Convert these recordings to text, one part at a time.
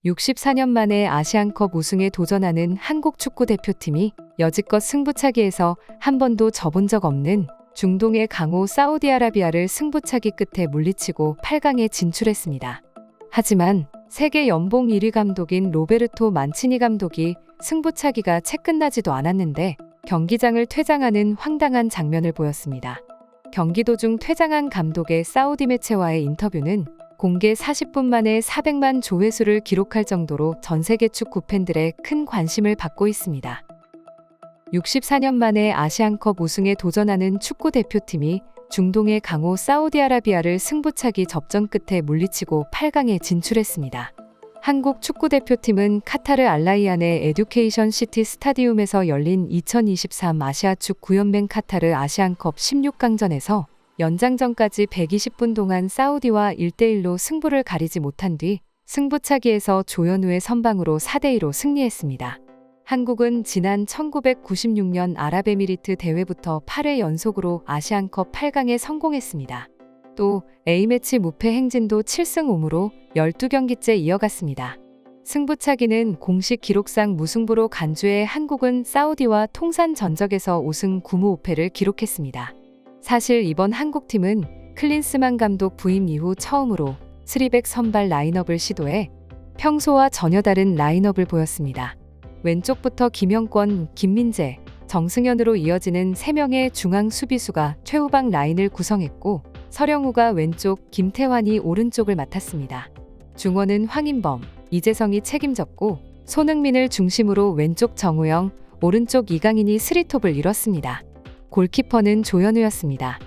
64년 만에 아시안컵 우승에 도전하는 한국 축구 대표팀이 여지껏 승부차기에서 한 번도 져본 적 없는 중동의 강호 사우디아라비아를 승부차기 끝에 물리치고 8강에 진출했습니다. 하지만 세계 연봉 1위 감독인 로베르토 만치니 감독이 승부차기가 채 끝나지도 않았는데 경기장을 퇴장하는 황당한 장면을 보였습니다. 경기 도중 퇴장한 감독의 사우디 매체와의 인터뷰는 공개 40분 만에 400만 조회수를 기록할 정도로 전 세계 축구 팬들의 큰 관심을 받고 있습니다. 64년 만에 아시안컵 우승에 도전하는 축구 대표팀이 중동의 강호 사우디아라비아를 승부차기 접전 끝에 물리치고 8강에 진출했습니다. 한국 축구 대표팀은 카타르 알라이안의 에듀케이션 시티 스타디움에서 열린 2023 아시아축 구연맹 카타르 아시안컵 16강전에서 연장전까지 120분 동안 사우디와 1대1로 승부를 가리지 못한 뒤 승부차기에서 조현우의 선방으로 4대2로 승리했습니다. 한국은 지난 1996년 아랍에미리트 대회부터 8회 연속으로 아시안컵 8강에 성공했습니다. 또 A매치 무패 행진도 7승 5무로 12경기째 이어갔습니다. 승부차기는 공식 기록상 무승부로 간주해 한국은 사우디와 통산 전적에서 5승 9무 5패를 기록했습니다. 사실 이번 한국팀은 클린스만 감독 부임 이후 처음으로 3백 선발 라인업을 시도해 평소와 전혀 다른 라인업을 보였습니다. 왼쪽부터 김영권, 김민재, 정승현으로 이어지는 3명의 중앙 수비수가 최후방 라인을 구성했고 서령우가 왼쪽, 김태환이 오른쪽을 맡았습니다. 중원은 황인범, 이재성이 책임졌고 손흥민을 중심으로 왼쪽 정우영, 오른쪽 이강인이 3톱을 이뤘습니다. 골키퍼는 조현우였습니다.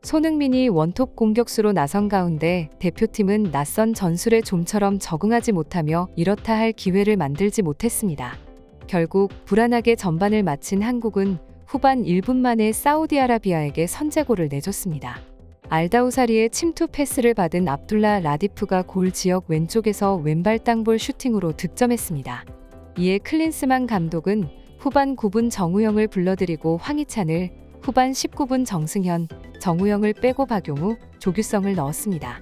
손흥민이 원톱 공격수로 나선 가운데 대표팀은 낯선 전술에 좀처럼 적응하지 못하며 이렇다 할 기회를 만들지 못했습니다. 결국 불안하게 전반을 마친 한국은 후반 1분 만에 사우디아라비아에게 선제골을 내줬습니다. 알다우사리의 침투 패스를 받은 압둘라 라디프가 골 지역 왼쪽에서 왼발 땅볼 슈팅으로 득점했습니다. 이에 클린스만 감독은 후반 9분 정우영을 불러들이고 황희찬을, 후반 19분 정승현, 정우영을 빼고 박용우, 조규성을 넣었습니다.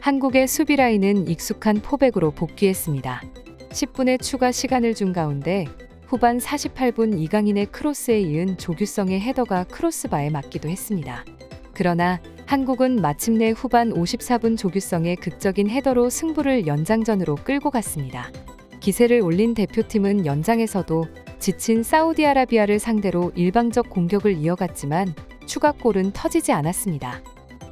한국의 수비 라인은 익숙한 포백으로 복귀했습니다. 10분의 추가 시간을 준 가운데 후반 48분 이강인의 크로스에 이은 조규성의 헤더가 크로스바에 맞기도 했습니다. 그러나 한국은 마침내 후반 54분 조규성의 극적인 헤더로 승부를 연장전으로 끌고 갔습니다. 기세를 올린 대표팀은 연장에서도 지친 사우디아라비아를 상대로 일방적 공격을 이어갔지만 추가골은 터지지 않았습니다.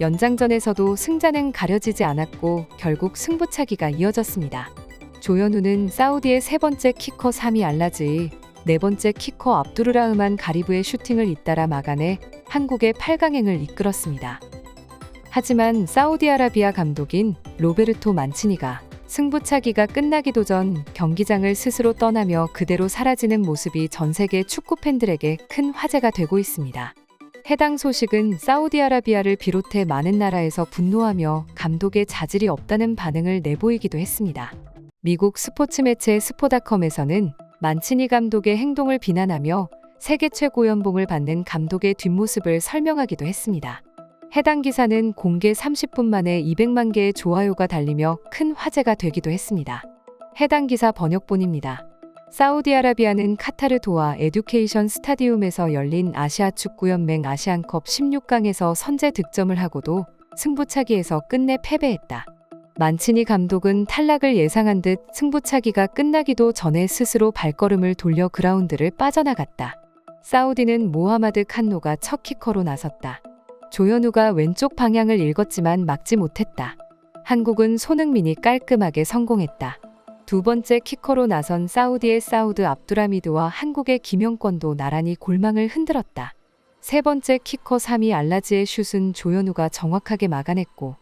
연장전에서도 승자는 가려지지 않았고 결국 승부차기가 이어졌습니다. 조현우는 사우디의 세 번째 키커 사미 알라즈의 네 번째 키커 압두르라흐만 가리브의 슈팅을 잇따라 막아내 한국의 8강행을 이끌었습니다. 하지만 사우디아라비아 감독인 로베르토 만치니가 승부차기가 끝나기도 전 경기장을 스스로 떠나며 그대로 사라지는 모습이 전 세계 축구 팬들에게 큰 화제가 되고 있습니다. 해당 소식은 사우디아라비아를 비롯해 많은 나라에서 분노하며 감독의 자질이 없다는 반응을 내보이기도 했습니다. 미국 스포츠 매체 스포닷컴에서는 만치니 감독의 행동을 비난하며 세계 최고 연봉을 받는 감독의 뒷모습을 설명하기도 했습니다. 해당 기사는 공개 30분 만에 200만 개의 좋아요가 달리며 큰 화제가 되기도 했습니다. 해당 기사 번역본입니다. 사우디아라비아는 카타르 도하 에듀케이션 스타디움에서 열린 아시아축구연맹 아시안컵 16강에서 선제 득점을 하고도 승부차기에서 끝내 패배했다. 만치니 감독은 탈락을 예상한 듯 승부차기가 끝나기도 전에 스스로 발걸음을 돌려 그라운드를 빠져나갔다. 사우디는 모하마드 칸노가 첫 키커로 나섰다. 조현우가 왼쪽 방향을 읽었지만 막지 못했다. 한국은 손흥민이 깔끔하게 성공했다. 두 번째 키커로 나선 사우디의 사우드 압두라미드와 한국의 김영권도 나란히 골망을 흔들었다. 세 번째 키커 사미 알라즈의 슛은 조현우가 정확하게 막아냈고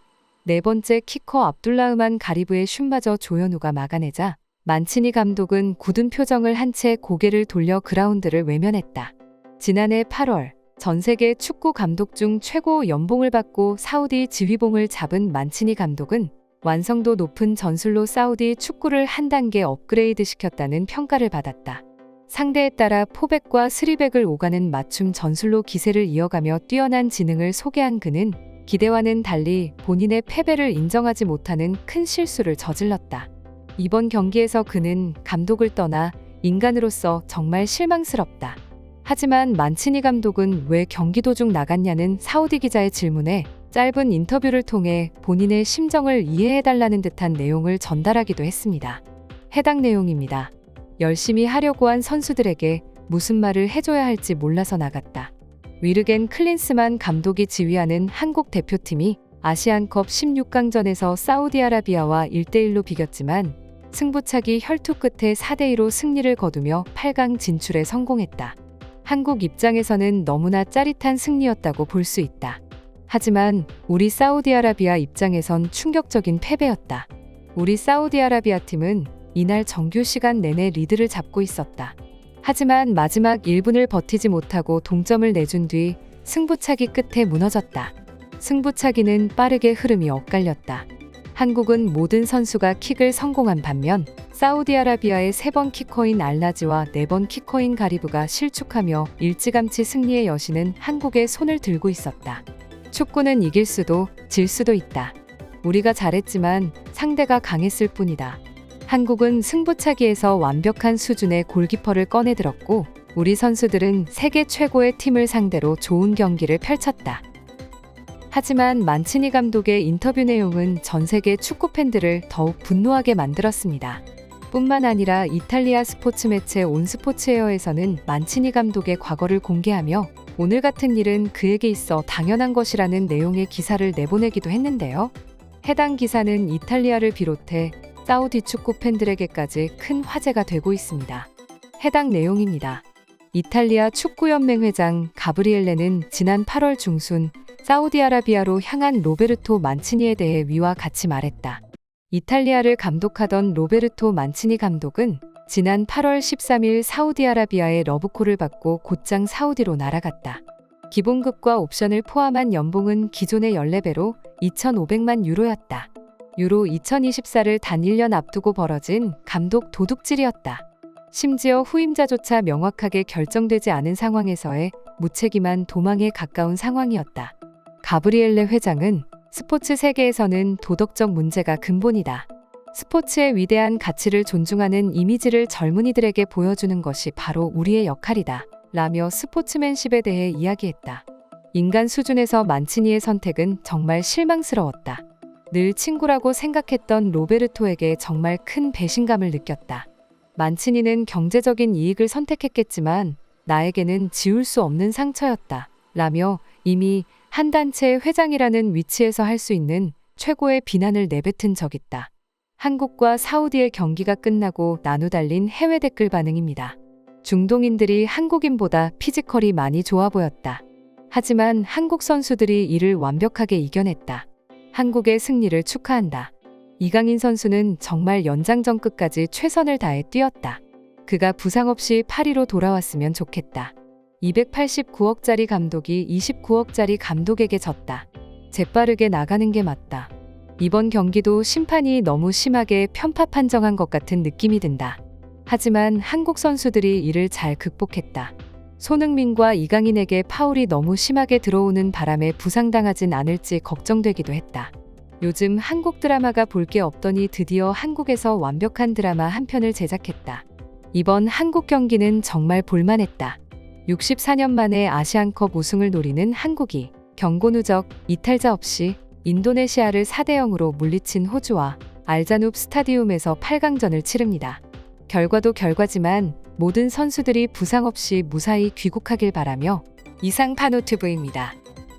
네 번째 키커 압둘라흐만 가리브의 슛마저 조현우가 막아내자 만치니 감독은 굳은 표정을 한 채 고개를 돌려 그라운드를 외면했다. 지난해 8월 전 세계 축구 감독 중 최고 연봉을 받고 사우디 지휘봉을 잡은 만치니 감독은 완성도 높은 전술로 사우디 축구를 한 단계 업그레이드 시켰다는 평가를 받았다. 상대에 따라 포백과 스리백을 오가는 맞춤 전술로 기세를 이어가며 뛰어난 지능을 소개한 그는 기대와는 달리 본인의 패배를 인정하지 못하는 큰 실수를 저질렀다. 이번 경기에서 그는 감독을 떠나 인간으로서 정말 실망스럽다. 하지만 만치니 감독은 왜 경기 도중 나갔냐는 사우디 기자의 질문에 짧은 인터뷰를 통해 본인의 심정을 이해해달라는 듯한 내용을 전달하기도 했습니다. 해당 내용입니다. 열심히 하려고 한 선수들에게 무슨 말을 해줘야 할지 몰라서 나갔다. 위르겐 클린스만 감독이 지휘하는 한국 대표팀이 아시안컵 16강전에서 사우디아라비아와 1대1로 비겼지만 승부차기 혈투 끝에 4대2로 승리를 거두며 8강 진출에 성공했다. 한국 입장에서는 너무나 짜릿한 승리였다고 볼 수 있다. 하지만 우리 사우디아라비아 입장에선 충격적인 패배였다. 우리 사우디아라비아 팀은 이날 정규 시간 내내 리드를 잡고 있었다. 하지만 마지막 1분을 버티지 못하고 동점을 내준 뒤 승부차기 끝에 무너졌다. 승부차기는 빠르게 흐름이 엇갈렸다. 한국은 모든 선수가 킥을 성공한 반면 사우디아라비아의 3번 키커인 알라지와 4번 키커인 가리브가 실축하며 일찌감치 승리의 여신은 한국의 손을 들고 있었다. 축구는 이길 수도 질 수도 있다. 우리가 잘했지만 상대가 강했을 뿐이다. 한국은 승부차기에서 완벽한 수준의 골키퍼를 꺼내들었고 우리 선수들은 세계 최고의 팀을 상대로 좋은 경기를 펼쳤다. 하지만 만치니 감독의 인터뷰 내용은 전 세계 축구 팬들을 더욱 분노하게 만들었습니다. 뿐만 아니라 이탈리아 스포츠 매체 온스포츠에어에서는 만치니 감독의 과거를 공개하며 오늘 같은 일은 그에게 있어 당연한 것이라는 내용의 기사를 내보내기도 했는데요. 해당 기사는 이탈리아를 비롯해 사우디 축구 팬들에게까지 큰 화제가 되고 있습니다. 해당 내용입니다. 이탈리아 축구연맹 회장 가브리엘레는 지난 8월 중순 사우디아라비아로 향한 로베르토 만치니에 대해 위와 같이 말했다. 이탈리아를 감독하던 로베르토 만치니 감독은 지난 8월 13일 사우디아라비아의 러브콜을 받고 곧장 사우디로 날아갔다. 기본급과 옵션을 포함한 연봉은 기존의 14배로 2,500만 유로였다. 유로 2024를 단 1년 앞두고 벌어진 감독 도둑질이었다. 심지어 후임자조차 명확하게 결정되지 않은 상황에서의 무책임한 도망에 가까운 상황이었다. 가브리엘레 회장은 스포츠 세계에서는 도덕적 문제가 근본이다. 스포츠의 위대한 가치를 존중하는 이미지를 젊은이들에게 보여주는 것이 바로 우리의 역할이다. 라며 스포츠맨십에 대해 이야기했다. 인간 수준에서 만치니의 선택은 정말 실망스러웠다. 늘 친구라고 생각했던 로베르토에게 정말 큰 배신감을 느꼈다. 만치니는 경제적인 이익을 선택했겠지만 나에게는 지울 수 없는 상처였다. 라며 이미 한 단체의 회장이라는 위치에서 할 수 있는 최고의 비난을 내뱉은 적 있다. 한국과 사우디의 경기가 끝나고 나누달린 해외 댓글 반응입니다. 중동인들이 한국인보다 피지컬이 많이 좋아 보였다. 하지만 한국 선수들이 이를 완벽하게 이겨냈다. 한국의 승리를 축하한다. 이강인 선수는 정말 연장전 끝까지 최선을 다해 뛰었다. 그가 부상 없이 파리로 돌아왔으면 좋겠다. 289억짜리 감독이 29억짜리 감독에게 졌다. 재빠르게 나가는 게 맞다. 이번 경기도 심판이 너무 심하게 편파 판정한 것 같은 느낌이 든다. 하지만 한국 선수들이 이를 잘 극복했다. 손흥민과 이강인에게 파울이 너무 심하게 들어오는 바람에 부상당하진 않을지 걱정되기도 했다. 요즘 한국 드라마가 볼 게 없더니 드디어 한국에서 완벽한 드라마 한 편을 제작했다. 이번 한국 경기는 정말 볼만했다. 64년 만에 아시안컵 우승을 노리는 한국이 경고 누적, 이탈자 없이 인도네시아를 4대0으로 물리친 호주와 알자눕 스타디움에서 8강전을 치릅니다. 결과도 결과지만 모든 선수들이 부상 없이 무사히 귀국하길 바라며 이상 파노TV입니다.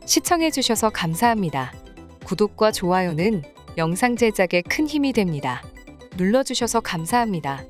시청해주셔서 감사합니다. 구독과 좋아요는 영상 제작에 큰 힘이 됩니다. 눌러주셔서 감사합니다.